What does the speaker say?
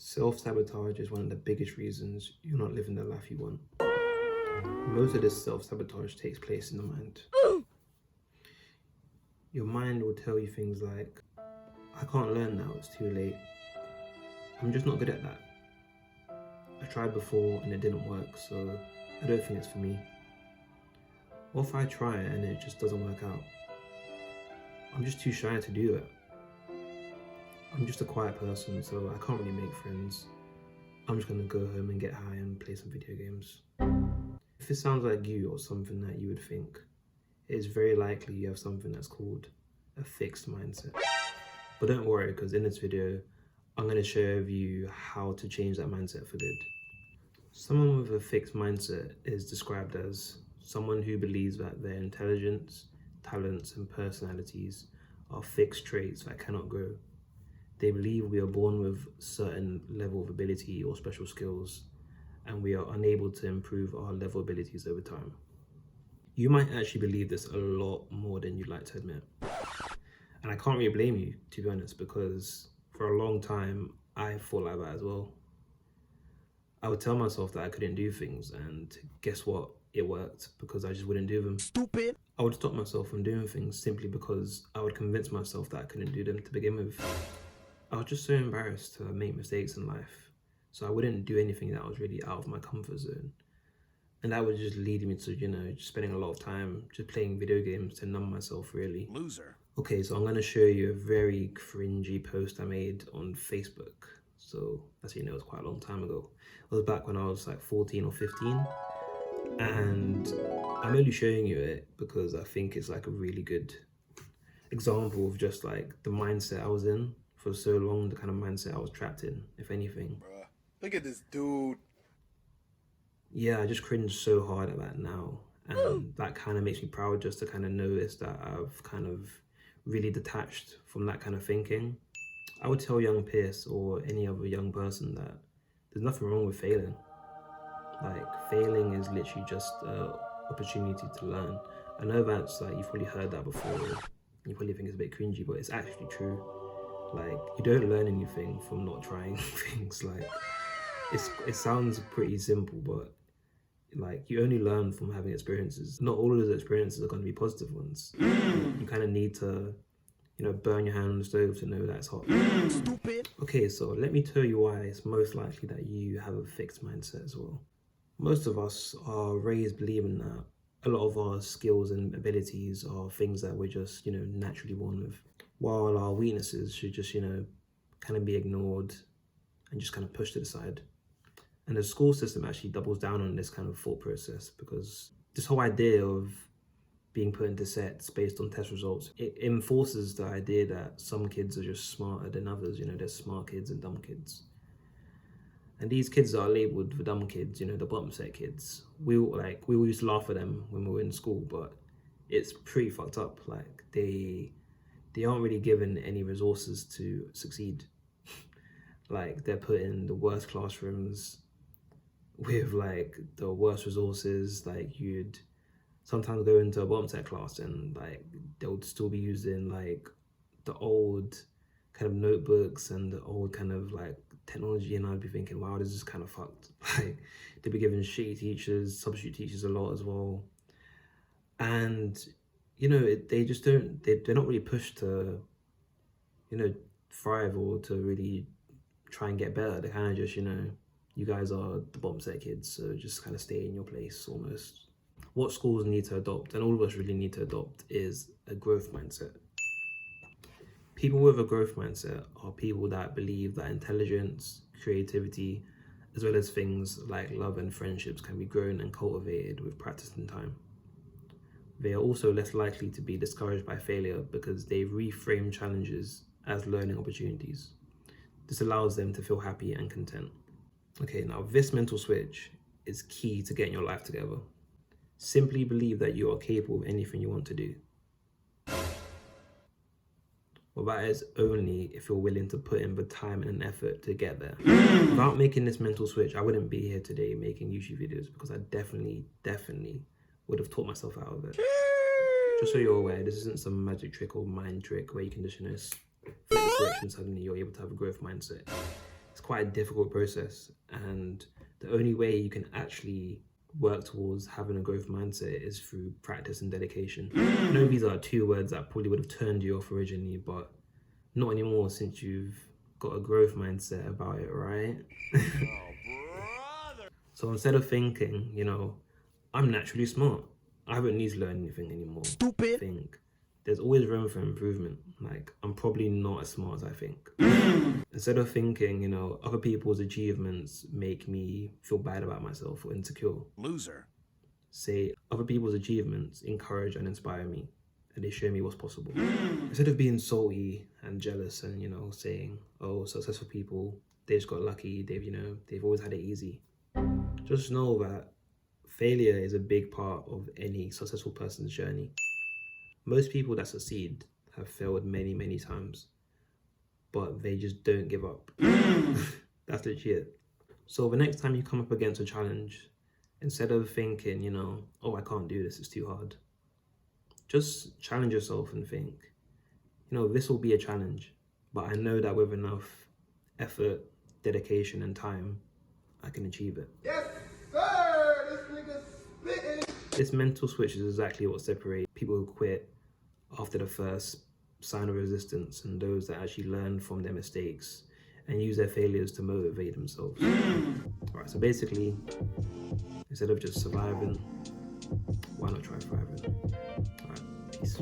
Self-sabotage is one of the biggest reasons you're not living the life you want. Most of this self-sabotage takes place in the mind. Your mind will tell you things like, I can't learn now, it's too late. I'm just not good at that. I tried before and it didn't work, so I don't think it's for me. What if I try it and it just doesn't work out? I'm just too shy to do it. I'm just a quiet person, so I can't really make friends. I'm just gonna go home and get high and play some video games. If it sounds like you or something that you would think, it is very likely you have something that's called a fixed mindset. But don't worry, because in this video, I'm gonna share with you how to change that mindset for good. Someone with a fixed mindset is described as someone who believes that their intelligence, talents, and personalities are fixed traits that cannot grow. They believe we are born with a certain level of ability or special skills, and we are unable to improve our level abilities over time. You might actually believe this a lot more than you'd like to admit. And I can't really blame you, to be honest, because for a long time, I thought like that as well. I would tell myself that I couldn't do things, and guess what? It worked, because I just wouldn't do them. Stupid. I would stop myself from doing things simply because I would convince myself that I couldn't do them to begin with. I was just so embarrassed to make mistakes in life, so I wouldn't do anything that was really out of my comfort zone. And that would just lead me to, just spending a lot of time just playing video games to numb myself, really. Loser. Okay, so I'm going to show you a very cringy post I made on Facebook. So, as you know, it was quite a long time ago. It was back when I was like 14 or 15. And I'm only showing you it because I think it's like a really good example of just like the mindset I was in for so long, the kind of mindset I was trapped in, if anything. Bruh, look at this dude. Yeah, I just cringe so hard at that now. And that kind of makes me proud just to kind of notice that I've kind of really detached from that kind of thinking. I would tell young Pierce or any other young person that there's nothing wrong with failing. Like, failing is literally just an opportunity to learn. I know that's like, you've probably heard that before. You probably think it's a bit cringy, but it's actually true. Like, you don't learn anything from not trying things. Like, it sounds pretty simple, but like, you only learn from having experiences. Not all of those experiences are going to be positive ones. You kind of need to, burn your hand on the stove to know that it's hot. Stupid. Okay, so let me tell you why it's most likely that you have a fixed mindset as well. Most of us are raised believing that a lot of our skills and abilities are things that we're just, naturally born with, while our weaknesses should just, kind of be ignored and just kind of pushed to the side. And the school system actually doubles down on this kind of thought process, because this whole idea of being put into sets based on test results, it enforces the idea that some kids are just smarter than others. There's smart kids and dumb kids. And these kids are labeled the dumb kids, the bottom set kids. We all used to laugh at them when we were in school, but it's pretty fucked up. Like, they aren't really given any resources to succeed. Like, they're put in the worst classrooms with like the worst resources. Like, you'd sometimes go into a bottom set class and like they would still be using like the old kind of notebooks and the old kind of like technology, and I'd be thinking, wow, this is kind of fucked. Like, they'd be given shitty teachers, substitute teachers a lot as well. And they just don't, they're not really pushed to thrive or to really try and get better. They kind of just, you guys are the bottom set kids, so just kind of stay in your place almost. What schools need to adopt, and all of us really need to adopt, is a growth mindset. People with a growth mindset are people that believe that intelligence, creativity, as well as things like love and friendships can be grown and cultivated with practice and time. They are also less likely to be discouraged by failure because they reframe challenges as learning opportunities. This allows them to feel happy and content. Okay, now this mental switch is key to getting your life together. Simply believe that you are capable of anything you want to do. Well, that is only if you're willing to put in the time and effort to get there. Without making this mental switch, I wouldn't be here today making YouTube videos, because I definitely would have taught myself out of it. Just so you're aware, this isn't some magic trick or mind trick where you can just, flip the switch and suddenly you're able to have a growth mindset. It's quite a difficult process, and the only way you can actually work towards having a growth mindset is through practice and dedication. I know these are 2 words that probably would have turned you off originally, but not anymore since you've got a growth mindset about it, right? So instead of thinking, I'm naturally smart, I don't need to learn anything anymore. Stupid. Think there's always room for improvement. Like, I'm probably not as smart as I think. Instead of thinking, other people's achievements make me feel bad about myself or insecure. Loser. Say, other people's achievements encourage and inspire me, and they show me what's possible. Instead of being salty and jealous and, saying, oh, successful people, they just got lucky, they've always had it easy. Just know that failure is a big part of any successful person's journey. Most people that succeed have failed many, many times, but they just don't give up. That's legit. So the next time you come up against a challenge, instead of thinking, oh, I can't do this, it's too hard, just challenge yourself and think, this will be a challenge, but I know that with enough effort, dedication, and time, I can achieve it. Yes, sir. This nigga spitting. This mental switch is exactly what separates people who quit after the first sign of resistance and those that actually learn from their mistakes and use their failures to motivate themselves. Alright, so basically, instead of just surviving, why not try thriving? Alright, peace.